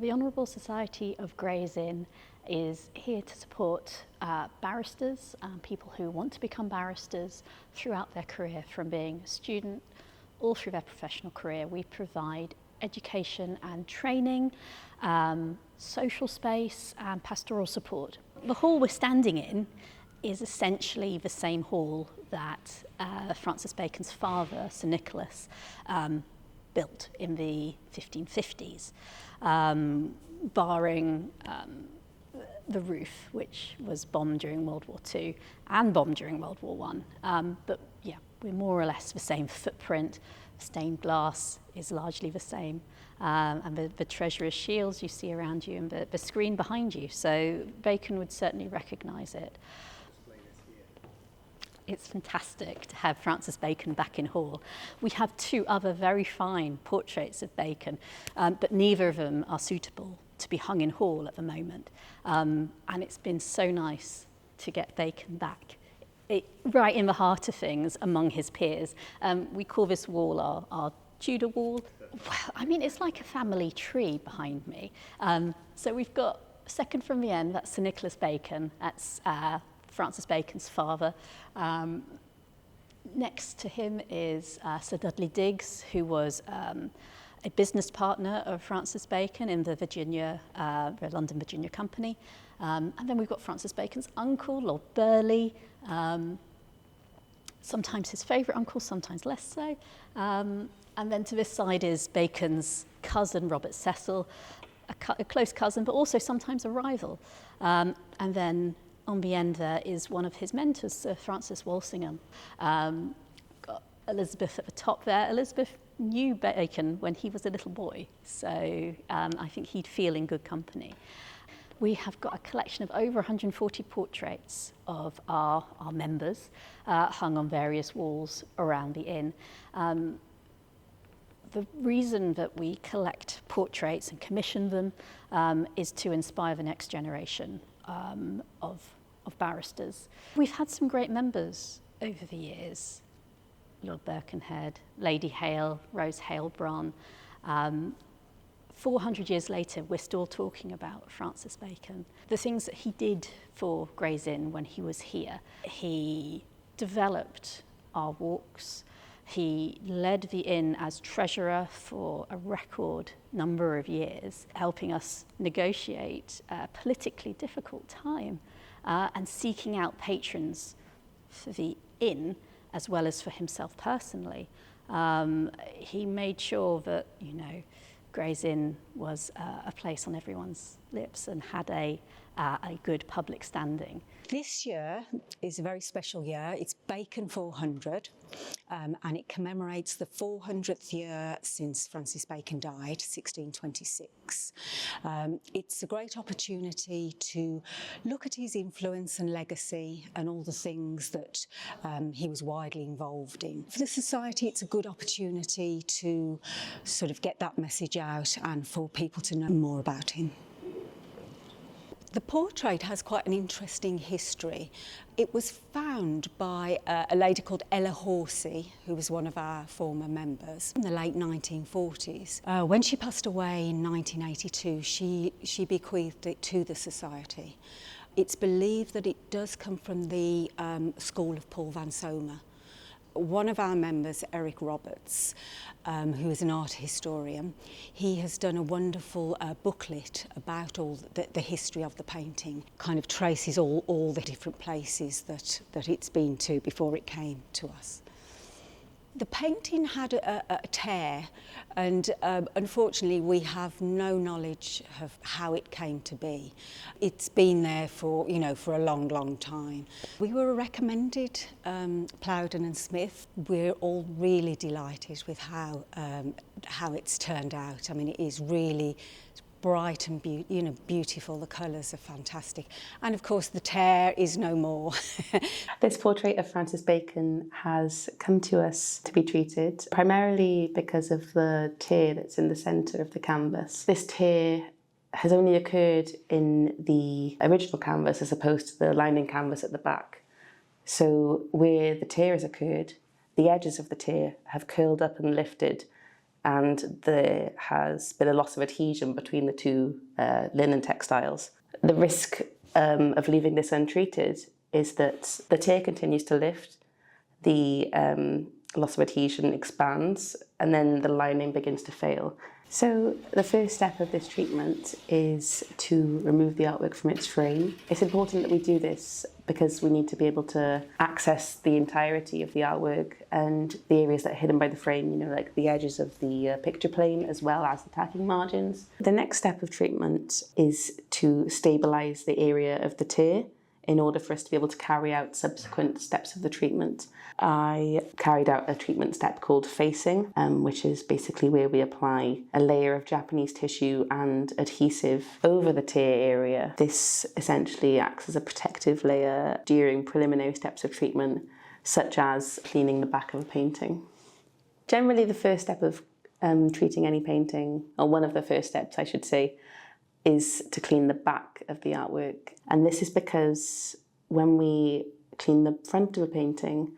The Honourable Society of Gray's Inn is here to support barristers, people who want to become barristers throughout their career, from being a student all through their professional career. We provide education and training, social space and pastoral support. The hall we're standing in is essentially the same hall that Francis Bacon's father, Sir Nicholas, built in the 1550s, barring the roof, which was bombed during World War II and bombed during World War I. But yeah, we're more or less the same footprint. Stained glass is largely the same. And the Treasurer's shields you see around you and the screen behind you. So Bacon would certainly recognise it. It's fantastic to have Francis Bacon back in Hall. We have two other very fine portraits of Bacon, but neither of them are suitable to be hung in Hall at the moment. And it's been so nice to get Bacon back, right in the heart of things among his peers. We call this wall our Tudor wall. Well, I mean, it's like a family tree behind me. So we've got, second from the end, that's Sir Nicholas Bacon. That's Francis Bacon's father. Next to him is Sir Dudley Digges, who was a business partner of Francis Bacon in the London Virginia Company. And then we've got Francis Bacon's uncle, Lord Burleigh, sometimes his favourite uncle, sometimes less so. And then to this side is Bacon's cousin, Robert Cecil, a close cousin, but also sometimes a rival. And then on the end there is one of his mentors, Sir Francis Walsingham. Got Elizabeth at the top there. Elizabeth knew Bacon when he was a little boy, so I think he'd feel in good company. We have got a collection of over 140 portraits of our members hung on various walls around the inn. The reason that we collect portraits and commission them is to inspire the next generation of barristers. We've had some great members over the years. Lord Birkenhead, Lady Hale, Rose Hale-Bron. 400 years later, we're still talking about Francis Bacon. The things that he did for Gray's Inn when he was here. He developed our walks. He led the inn as treasurer for a record number of years, helping us negotiate a politically difficult time and seeking out patrons for the inn as well as for himself personally. He made sure that, Gray's Inn was a place on everyone's lips and had a good public standing. This year is a very special year. It's Bacon 400, and it commemorates the 400th year since Francis Bacon died, 1626. It's a great opportunity to look at his influence and legacy and all the things that he was widely involved in. For the Society, it's a good opportunity to sort of get that message out and for people to know more about him. The portrait has quite an interesting history. It was found by a lady called Ella Horsey, who was one of our former members, in the late 1940s. When she passed away in 1982, she bequeathed it to the Society. It's believed that it does come from the school of Paul van Sommer. One of our members, Eric Roberts, who is an art historian, he has done a wonderful booklet about all the history of the painting, kind of traces all the different places that it's been to before it came to us. The painting had a tear, and unfortunately we have no knowledge of how it came to be. It's been there for a long, long time. We were recommended Plowden and Smith. We're all really delighted with how it's turned out. I mean, it is really bright and beautiful. The colours are fantastic, and of course the tear is no more. This portrait of Francis Bacon has come to us to be treated primarily because of the tear that's in the centre of the canvas. This tear has only occurred in the original canvas as opposed to the lining canvas at the back. So where the tear has occurred, the edges of the tear have curled up and lifted and there has been a loss of adhesion between the two linen textiles. The risk of leaving this untreated is that the tear continues to lift, the loss of adhesion expands, and then the lining begins to fail. So the first step of this treatment is to remove the artwork from its frame. It's important that we do this because we need to be able to access the entirety of the artwork and the areas that are hidden by the frame, you know, like the edges of the picture plane as well as the tacking margins. The next step of treatment is to stabilise the area of the tear in order for us to be able to carry out subsequent steps of the treatment. I carried out a treatment step called facing, which is basically where we apply a layer of Japanese tissue and adhesive over the tear area. This essentially acts as a protective layer during preliminary steps of treatment, such as cleaning the back of a painting. Generally, the first step of treating any painting, or one of the first steps I should say, is to clean the back of the artwork. And this is because when we clean the front of a painting,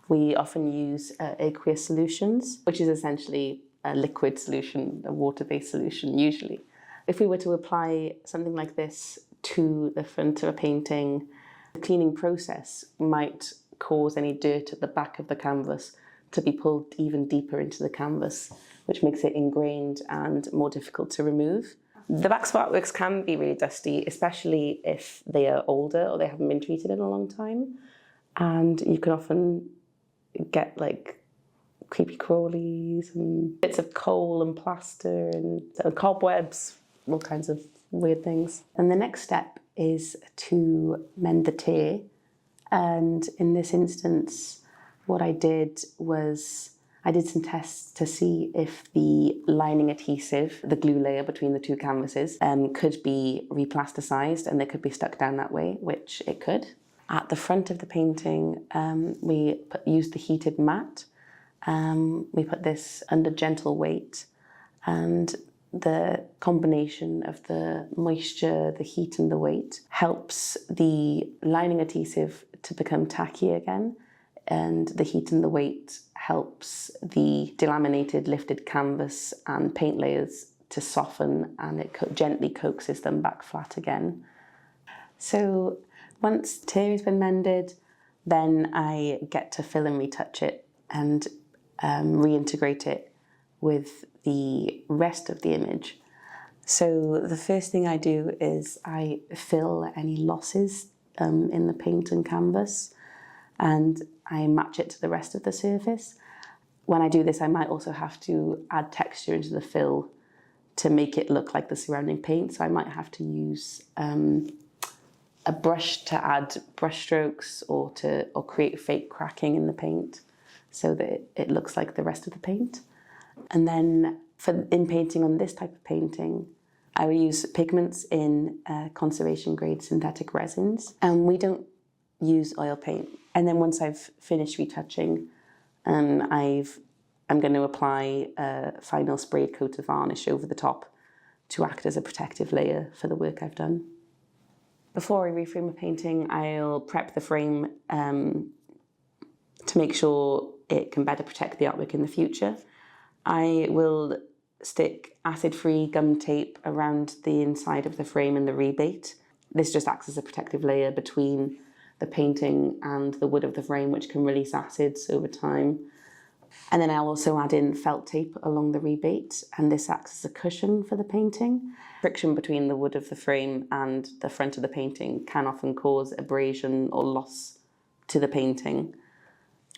we often use aqueous solutions, which is essentially a liquid solution, a water-based solution usually. If we were to apply something like this to the front of a painting, the cleaning process might cause any dirt at the back of the canvas to be pulled even deeper into the canvas, which makes it ingrained and more difficult to remove. The backs of artworks can be really dusty, especially if they are older or they haven't been treated in a long time. And you can often get like creepy crawlies and bits of coal and plaster and cobwebs, all kinds of weird things. And the next step is to mend the tear. And in this instance, what I did was I did some tests to see if the lining adhesive, the glue layer between the two canvases, could be replasticized and they could be stuck down that way, which it could. At the front of the painting, we used the heated mat. We put this under gentle weight, and the combination of the moisture, the heat and the weight helps the lining adhesive to become tacky again, and the heat and the weight helps the delaminated lifted canvas and paint layers to soften, and it gently coaxes them back flat again. So once the tear has been mended, then I get to fill and retouch it and reintegrate it with the rest of the image. So the first thing I do is I fill any losses in the paint and canvas, and I match it to the rest of the surface. When I do this, I might also have to add texture into the fill to make it look like the surrounding paint. So I might have to use a brush to add brush strokes or create fake cracking in the paint so that it looks like the rest of the paint. And then in painting on this type of painting, I will use pigments in conservation grade synthetic resins, and we don't use oil paint. And then once I've finished retouching, I'm going to apply a final sprayed coat of varnish over the top to act as a protective layer for the work I've done. Before I reframe a painting, I'll prep the frame to make sure it can better protect the artwork in the future. I will stick acid-free gum tape around the inside of the frame and the rebate. This just acts as a protective layer between the painting and the wood of the frame, which can release acids over time. And then I'll also add in felt tape along the rebate, and this acts as a cushion for the painting. Friction between the wood of the frame and the front of the painting can often cause abrasion or loss to the painting.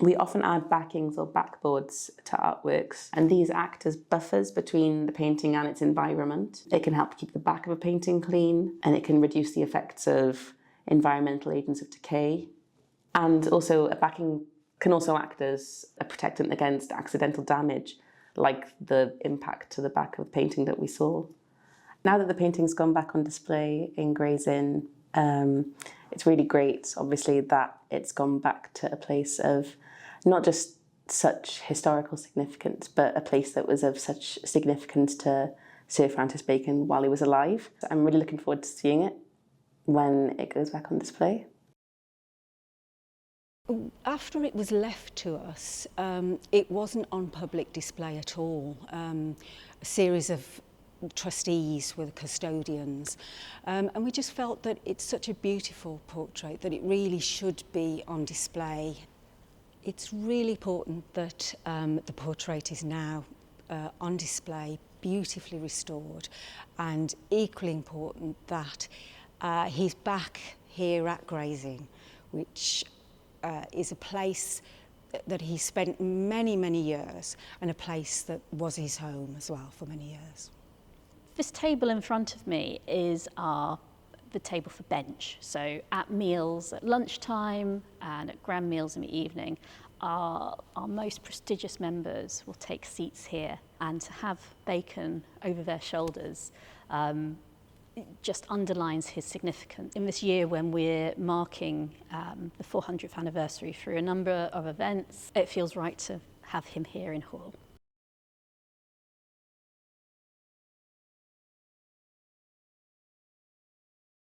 We often add backings or backboards to artworks, and these act as buffers between the painting and its environment. It can help keep the back of a painting clean, and it can reduce the effects of environmental agents of decay. And also a backing can also act as a protectant against accidental damage, like the impact to the back of the painting that we saw. Now that the painting's gone back on display in Gray's Inn, it's really great, obviously, that it's gone back to a place of not just such historical significance, but a place that was of such significance to Sir Francis Bacon while he was alive. I'm really looking forward to seeing it when it goes back on display. After it was left to us, it wasn't on public display at all. A series of trustees were the custodians, and we just felt that it's such a beautiful portrait that it really should be on display. It's really important that the portrait is now on display, beautifully restored, and equally important that he's back here at Gray's Inn, which is a place that he spent many, many years, and a place that was his home as well for many years. This table in front of me is the table for bench. So at meals at lunchtime and at grand meals in the evening, our most prestigious members will take seats here, and to have Bacon over their shoulders it just underlines his significance. In this year when we're marking the 400th anniversary through a number of events, it feels right to have him here in Hall.